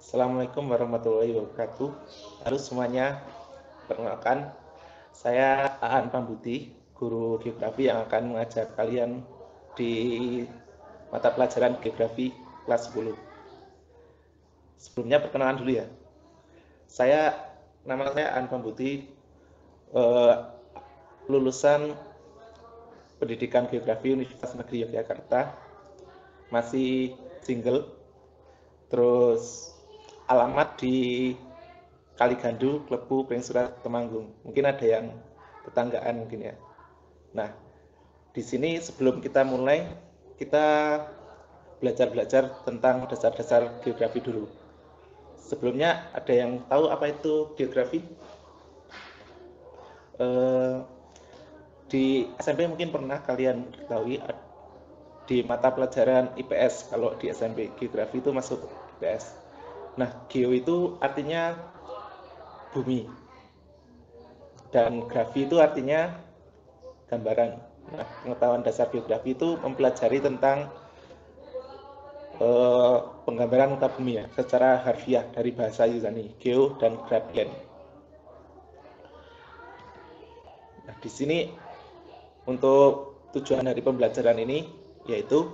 Assalamualaikum warahmatullahi wabarakatuh. Halo semuanya, perkenalkan saya Aan Pambuti, guru geografi yang akan mengajar kalian di mata pelajaran geografi kelas 10. Sebelumnya perkenalan dulu ya. Nama saya Aan Pambuti, eh, lulusan Pendidikan Geografi Universitas Negeri Yogyakarta, masih single, terus alamat di Kaligandu, Klepu, Pringsurat, Temanggung. Mungkin ada yang tetanggaan mungkin ya. Nah, di sini sebelum kita mulai, kita belajar tentang dasar-dasar geografi dulu. Sebelumnya ada yang tahu apa itu geografi? Eh, di SMP mungkin pernah kalian ketahui di mata pelajaran IPS, kalau di SMP geografi itu masuk IPS. Nah, geo itu artinya bumi, dan grafi itu artinya gambaran. Nah, pengetahuan dasar geografi itu mempelajari tentang penggambaran muka bumi ya, secara harfiah dari bahasa Yunani, geo dan grafien. Nah, di sini untuk tujuan dari pembelajaran ini yaitu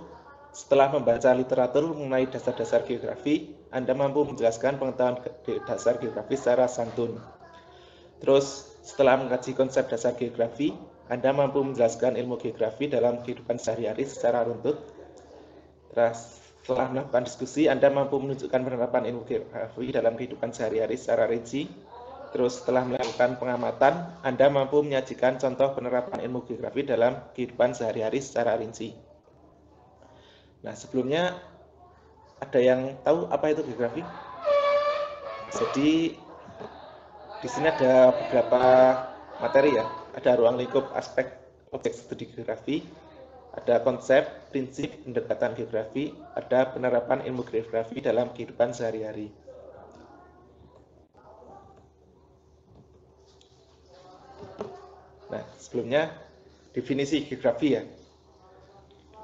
setelah membaca literatur mengenai dasar-dasar geografi, Anda mampu menjelaskan pengetahuan dasar geografi secara santun. Terus setelah mengkaji konsep dasar geografi, Anda mampu menjelaskan ilmu geografi dalam kehidupan sehari-hari secara runtut. Terus setelah melakukan diskusi, Anda mampu menunjukkan penerapan ilmu geografi dalam kehidupan sehari-hari secara rinci. Terus setelah melakukan pengamatan, Anda mampu menyajikan contoh penerapan ilmu geografi dalam kehidupan sehari-hari secara rinci. Nah, sebelumnya ada yang tahu apa itu geografi? Jadi di sini ada beberapa materi ya. Ada ruang lingkup aspek objek studi geografi, ada konsep, prinsip, pendekatan geografi, ada penerapan ilmu geografi dalam kehidupan sehari-hari. Nah, sebelumnya definisi geografi ya.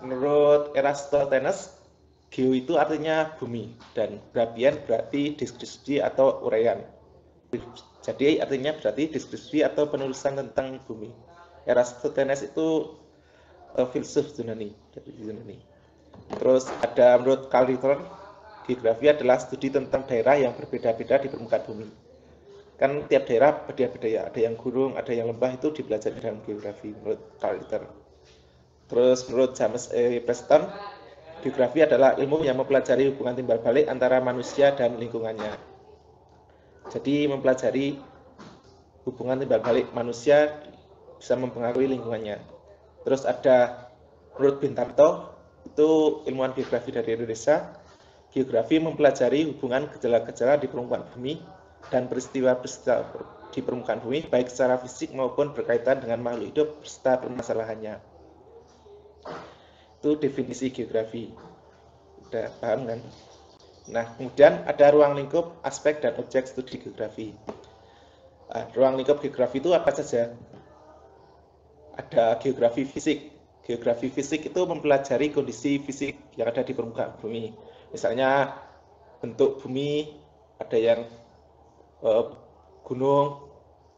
Menurut Eratosthenes, geo itu artinya bumi dan grafien berarti deskripsi atau uraian. Jadi artinya berarti deskripsi atau penulisan tentang bumi. Eratosthenes itu filsuf Yunani, dari Yunani. Terus ada menurut Carl Ritter, geografi adalah studi tentang daerah yang berbeda-beda di permukaan bumi. Kan tiap daerah beda-beda ya, ada yang gunung, ada yang lembah, itu dipelajari dalam geografi menurut Carl Ritter. Terus menurut James E. Preston, geografi adalah ilmu yang mempelajari hubungan timbal balik antara manusia dan lingkungannya. Jadi mempelajari hubungan timbal balik manusia bisa mempengaruhi lingkungannya. Terus ada menurut Bintarto, itu ilmuwan geografi dari Indonesia, geografi mempelajari hubungan gejala-gejala di permukaan bumi dan peristiwa-peristiwa di permukaan bumi, baik secara fisik maupun berkaitan dengan makhluk hidup serta permasalahannya. Itu definisi geografi. Udah paham kan? Nah, kemudian ada ruang lingkup aspek dan objek studi geografi. Nah, ruang lingkup geografi itu apa saja? Ada geografi fisik. Geografi fisik itu mempelajari kondisi fisik yang ada di permukaan bumi. Misalnya bentuk bumi, ada yang gunung,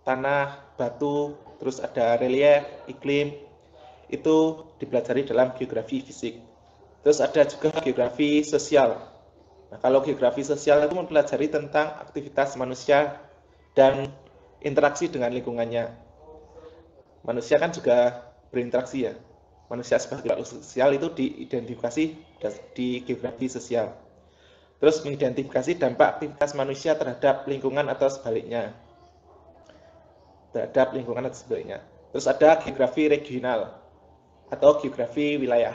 tanah, batu, terus ada relief, iklim, itu dipelajari dalam geografi fisik. Terus ada juga geografi sosial. Nah, kalau geografi sosial itu mempelajari tentang aktivitas manusia dan interaksi dengan lingkungannya. Manusia kan juga berinteraksi ya. Manusia sebagai makhluk sosial itu diidentifikasi di geografi sosial. Terus mengidentifikasi dampak aktivitas manusia terhadap lingkungan atau sebaliknya. Terus ada geografi regional atau geografi wilayah.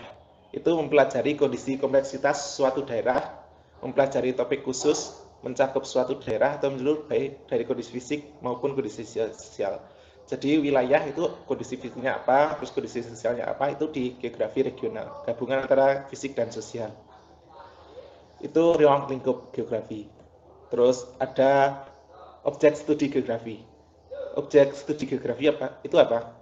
Itu mempelajari kondisi kompleksitas suatu daerah, mempelajari topik khusus, mencakup suatu daerah atau menyeluruh baik dari kondisi fisik maupun kondisi sosial. Jadi wilayah itu kondisi fisiknya apa, terus kondisi sosialnya apa, itu di geografi regional, gabungan antara fisik dan sosial. Itu ruang lingkup geografi. Terus ada objek studi geografi. Objek studi geografi apa? Itu apa?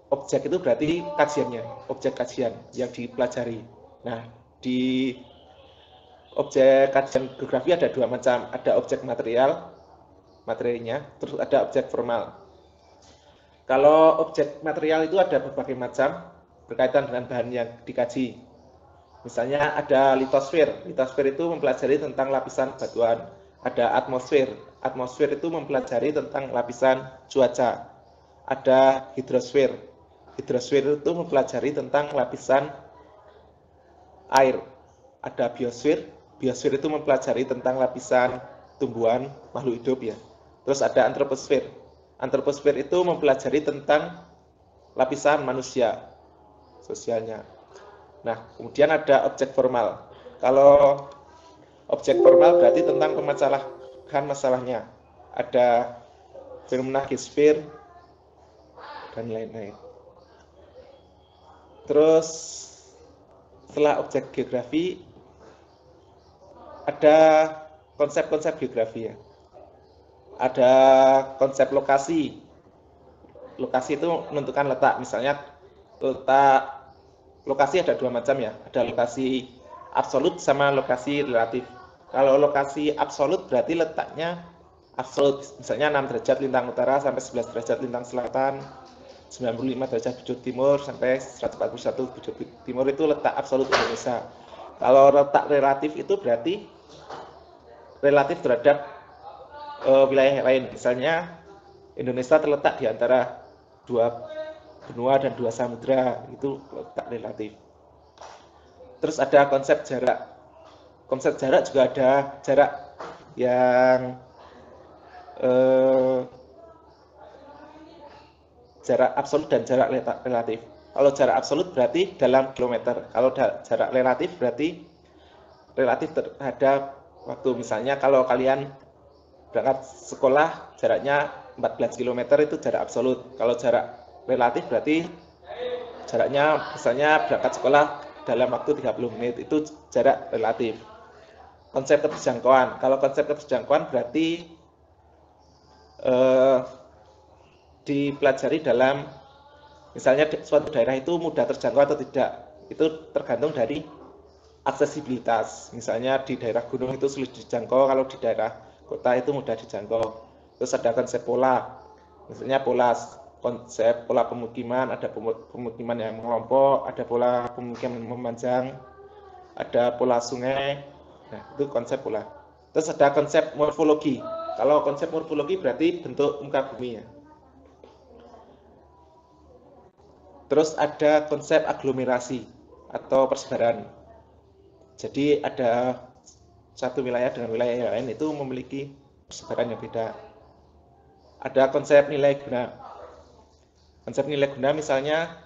Objek itu berarti kajiannya, objek kajian yang dipelajari. Nah, di objek kajian geografi ada dua macam, ada objek materinya, terus ada objek formal. Kalau objek material itu ada berbagai macam berkaitan dengan bahan yang dikaji. Misalnya ada litosfer. Litosfer itu mempelajari tentang lapisan batuan. Ada atmosfer. Atmosfer itu mempelajari tentang lapisan cuaca. Ada hidrosfer. Hidrosfer itu mempelajari tentang lapisan air. Ada biosfer. Biosfer itu mempelajari tentang lapisan tumbuhan makhluk hidup ya. Terus ada antroposfer. Antroposfer itu mempelajari tentang lapisan manusia sosialnya. Nah, kemudian ada objek formal. Kalau objek formal berarti tentang pemecahan masalahnya. Ada fenomena geosfer dan lain-lain. Terus setelah objek geografi ada konsep-konsep geografi ya. Ada konsep lokasi. Lokasi itu menentukan letak. Misalnya letak lokasi ada dua macam ya, ada lokasi absolut sama lokasi relatif. Kalau lokasi absolut berarti letaknya absolut, misalnya 6 derajat lintang utara sampai 11 derajat lintang selatan, 95 derajat bujur timur sampai 141 bujur timur, itu letak absolut Indonesia. Kalau letak relatif itu berarti relatif terhadap wilayah lain, misalnya Indonesia terletak di antara dua benua dan dua samudra, itu letak relatif. Terus ada konsep jarak. Konsep jarak juga ada jarak yang jarak absolut dan jarak relatif. Kalau jarak absolut berarti dalam kilometer. Kalau jarak relatif berarti relatif terhadap waktu. Misalnya kalau kalian berangkat sekolah jaraknya 14 km itu jarak absolut. Kalau jarak relatif berarti jaraknya misalnya berangkat sekolah dalam waktu 30 menit, itu jarak relatif. Konsep keterjangkauan. Kalau konsep keterjangkauan berarti dipelajari dalam misalnya suatu daerah itu mudah terjangkau atau tidak. Itu tergantung dari aksesibilitas. Misalnya di daerah gunung itu sulit dijangkau, kalau di daerah kota itu mudah dijangkau. Terus ada konsep pola. Misalnya konsep pola pemukiman, ada pemukiman yang mengelompok, ada pola pemukiman memanjang, ada pola sungai. Nah, itu konsep pola. Terus ada konsep morfologi. Kalau konsep morfologi berarti bentuk muka bumi ya. Terus ada konsep aglomerasi atau persebaran. Jadi ada satu wilayah dengan wilayah yang lain itu memiliki persebaran yang beda. Ada konsep nilai guna. Konsep nilai guna misalnya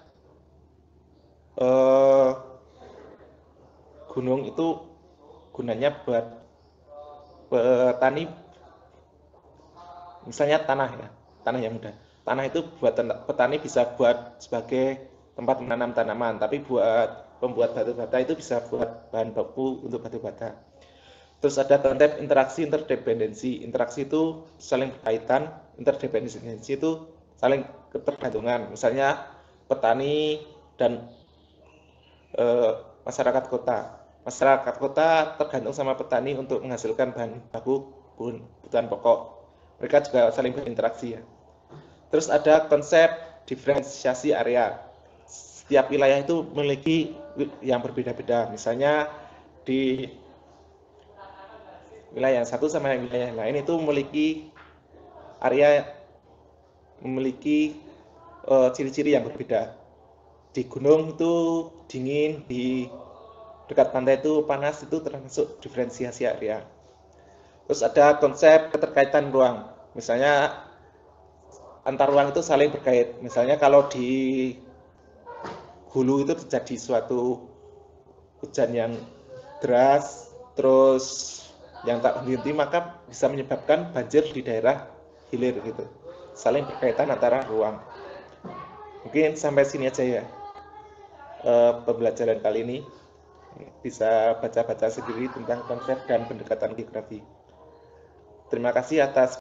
gunung itu gunanya buat petani, misalnya tanah yang mudah. Tanah itu buat petani bisa buat sebagai tempat menanam tanaman, tapi buat pembuat batu bata itu bisa buat bahan baku untuk batu bata. Terus ada konsep interaksi interdependensi. Interaksi itu saling berkaitan, interdependensi itu saling ketergantungan. Misalnya petani dan masyarakat kota. Masyarakat kota tergantung sama petani untuk menghasilkan bahan baku kebutuhan pokok. Mereka juga saling berinteraksi ya. Terus ada konsep diferensiasi area. Setiap wilayah itu memiliki yang berbeda-beda. Misalnya di wilayah yang satu sama wilayah yang lain itu memiliki ciri-ciri yang berbeda. Di gunung itu dingin, di dekat pantai itu panas, itu termasuk diferensiasi area. Terus ada konsep keterkaitan ruang. Misalnya antar ruang itu saling berkait. Misalnya kalau di hulu itu terjadi suatu hujan yang deras, terus yang tak berhenti, maka bisa menyebabkan banjir di daerah hilir gitu. Saling berkaitan antara ruang. Mungkin sampai sini aja ya pembelajaran kali ini. Bisa baca-baca sendiri tentang konsep dan pendekatan geografi. Terima kasih atas